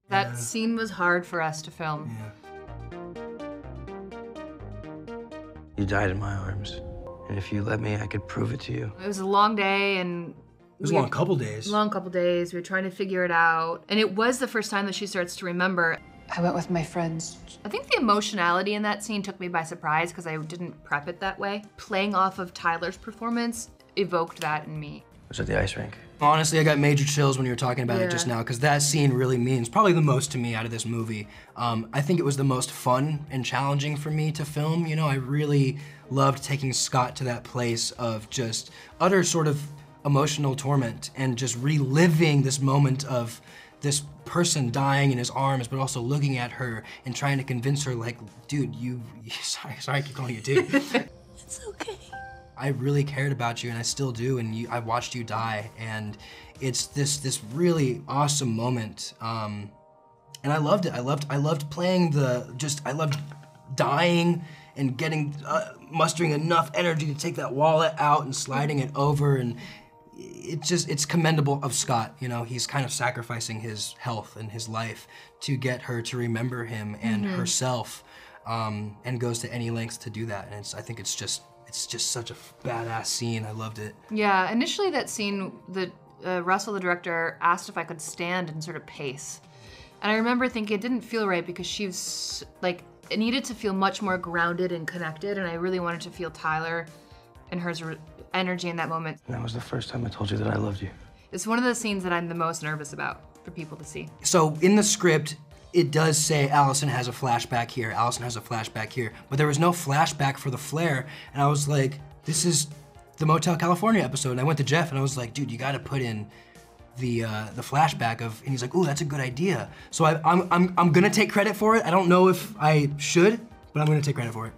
That scene was hard for us to film. You died in my arms. And if you let me, I could prove it to you. It was a long day, and it was a long couple days. Long couple days. We were trying to figure it out. And it was the first time that she starts to remember. I went with my friends. I think the emotionality in that scene took me by surprise because I didn't prep it that way. Playing off of Tyler's performance evoked that in me. It was at the ice rink. Honestly, I got major chills when you were talking about it just now, because that scene really means probably the most to me out of this movie. I think it was the most fun and challenging for me to film. You know, I really loved taking Scott to that place of just utter sort of emotional torment and just reliving this moment of this person dying in his arms, but also looking at her and trying to convince her, like, dude, sorry, I keep calling you dude. It's okay. I really cared about you, and I still do, and I watched you die, and it's this really awesome moment, and I loved it. I loved playing I loved dying and getting, mustering enough energy to take that wallet out and sliding it over, and it's commendable of Scott. You know, he's kind of sacrificing his health and his life to get her to remember him and herself, and goes to any lengths to do that, and I think it's just such a badass scene. I loved it. Yeah, initially that scene, Russell, the director, asked if I could stand and sort of pace. And I remember thinking it didn't feel right because she was, like, it needed to feel much more grounded and connected, and I really wanted to feel Tyler and her energy in that moment. And that was the first time I told you that I loved you. It's one of the scenes that I'm the most nervous about for people to see. So in the script, it does say Allison has a flashback here, Allison has a flashback here, but there was no flashback for the flare, and I was like, this is the Motel California episode, and I went to Jeff and I was like, dude, you gotta put in the flashback of, and he's like, ooh, that's a good idea. So I'm gonna take credit for it. I don't know if I should, but I'm gonna take credit for it.